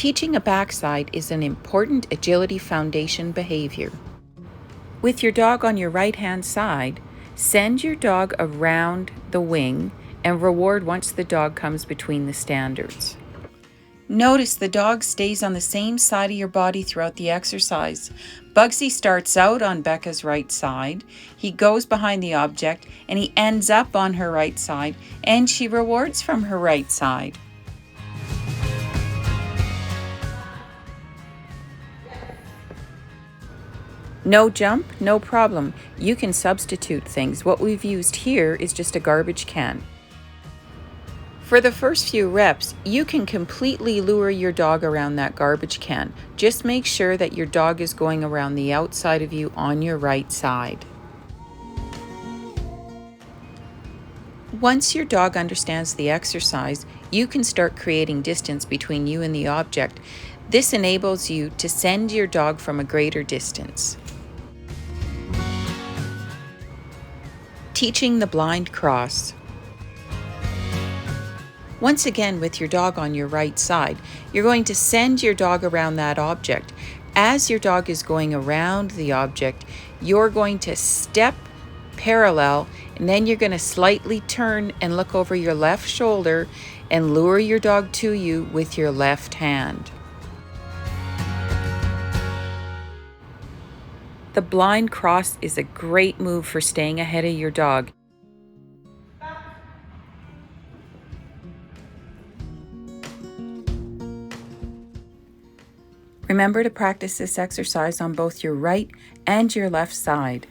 Teaching a backside is an important agility foundation behavior. With your dog on your right-hand side, send your dog around the wing and reward once the dog comes between the standards. Notice the dog stays on the same side of your body throughout the exercise. Bugsy starts out on Becca's right side, he goes behind the object, and he ends up on her right side, and she rewards from her right side. No jump, no problem. You can substitute things. What we've used here is just a garbage can. For the first few reps, you can completely lure your dog around that garbage can. Just make sure that your dog is going around the outside of you on your right side. Once your dog understands the exercise, you can start creating distance between you and the object. This enables you to send your dog from a greater distance. Teaching the blind cross. Once again, with your dog on your right side, you're going to send your dog around that object. As your dog is going around the object, you're going to step parallel, and then you're going to slightly turn and look over your left shoulder and lure your dog to you with your left hand. The blind cross is a great move for staying ahead of your dog. Remember to practice this exercise on both your right and your left side.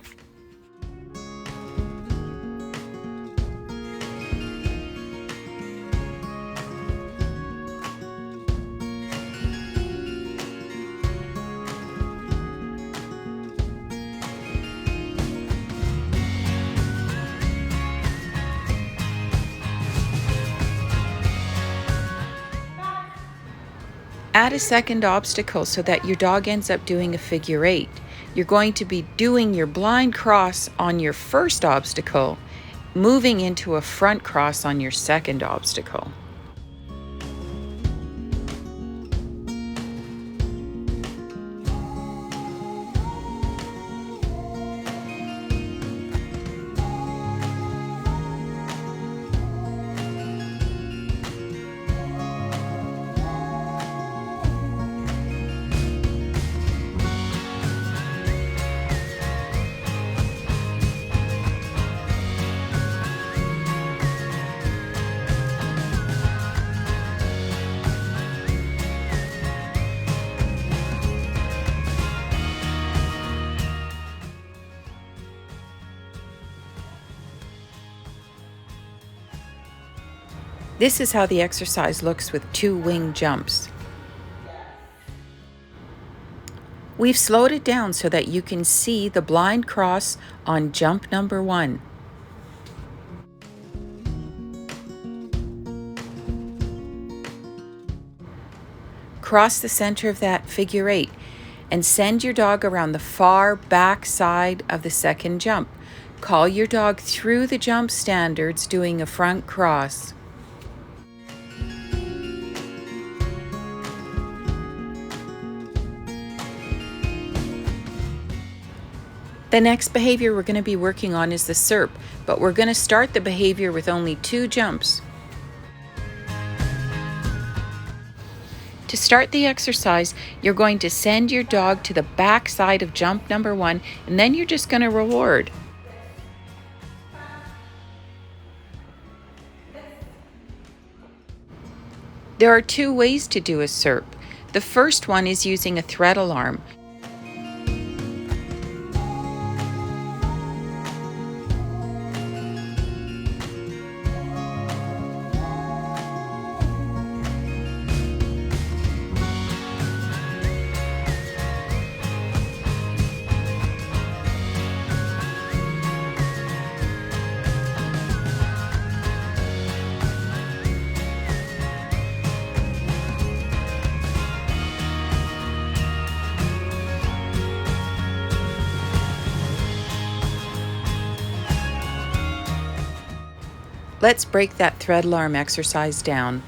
Add a second obstacle so that your dog ends up doing a figure eight. You're going to be doing your blind cross on your first obstacle, moving into a front cross on your second obstacle. This is how the exercise looks with 2 wing jumps. We've slowed it down so that you can see the blind cross on jump number 1. Cross the center of that figure 8 and send your dog around the far back side of the second jump. Call your dog through the jump standards doing a front cross. The next behavior we're going to be working on is the SERP, but we're going to start the behavior with only 2 jumps. To start the exercise, you're going to send your dog to the back side of jump number 1, and then you're just going to reward. There are 2 ways to do a SERP. The first one is using a threat alarm. Let's break that threat alarm exercise down.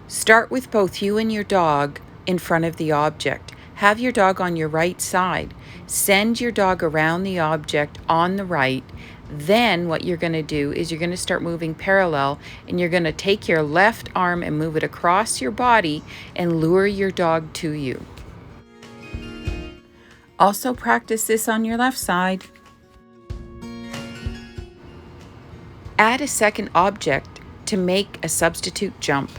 Start with both you and your dog in front of the object. Have your dog on your right side. Send your dog around the object on the right. Then what you're going to do is you're going to start moving parallel, and you're going to take your left arm and move it across your body and lure your dog to you. Also practice this on your left side. Add a second object to make a substitute jump.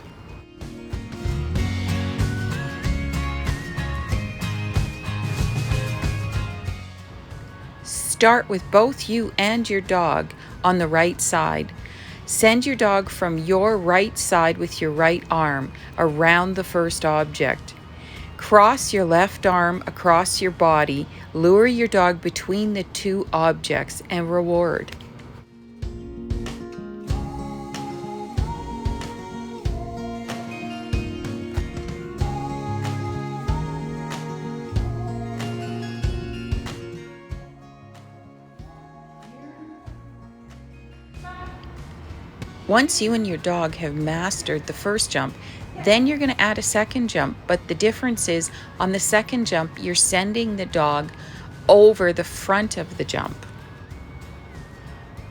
Start with both you and your dog on the right side. Send your dog from your right side with your right arm around the first object. Cross your left arm across your body, lure your dog between the two objects, and reward. Once you and your dog have mastered the first jump, then you're going to add a second jump, but the difference is on the second jump, you're sending the dog over the front of the jump.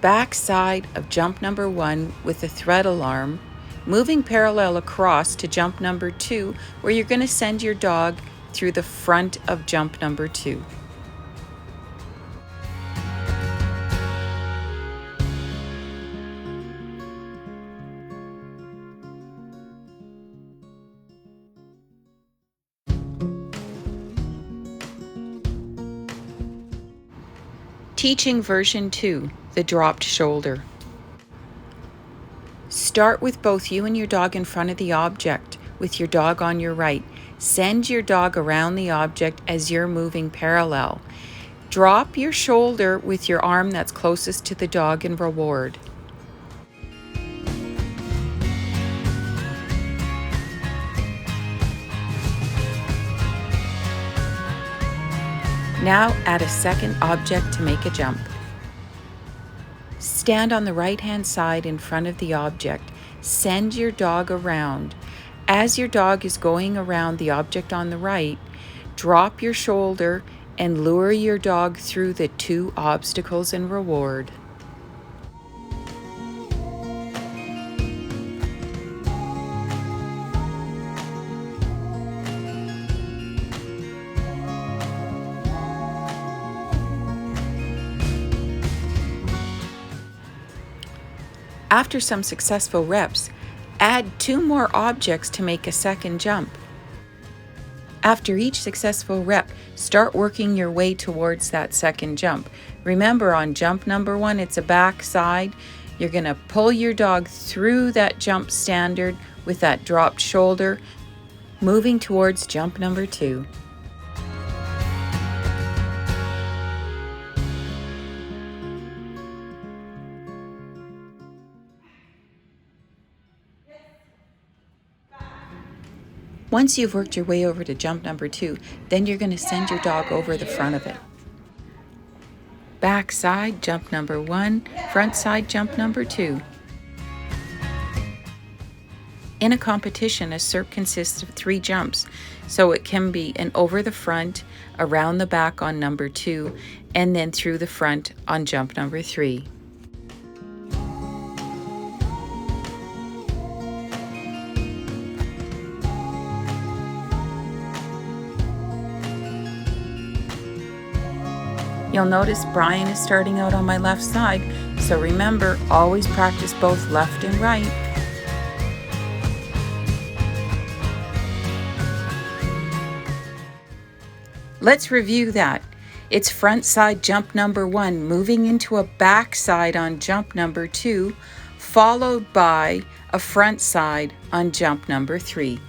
Back side of jump number 1 with the thread alarm, moving parallel across to jump number 2, where you're going to send your dog through the front of jump number 2. Teaching version 2, the dropped shoulder. Start with both you and your dog in front of the object, with your dog on your right. Send your dog around the object as you're moving parallel. Drop your shoulder with your arm that's closest to the dog and reward. Now add a second object to make a jump. Stand on the right-hand side in front of the object. Send your dog around. As your dog is going around the object on the right, drop your shoulder and lure your dog through the two obstacles and reward. After some successful reps, add 2 more objects to make a second jump. After each successful rep, start working your way towards that second jump. Remember, on jump number 1, it's a back side. You're going to pull your dog through that jump standard with that dropped shoulder, moving towards jump number 2. Once you've worked your way over to jump number 2, then you're going to send your dog over the front of it. Back side, jump number 1, front side, jump number 2. In a competition, a SERP consists of 3 jumps, so it can be an over the front, around the back on number 2, and then through the front on jump number 3. You'll notice Brian is starting out on my left side, so remember, always practice both left and right. Let's review that. It's front side jump number 1, moving into a back side on jump number 2, followed by a front side on jump number 3.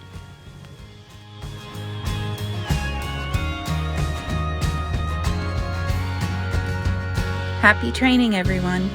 Happy training, everyone!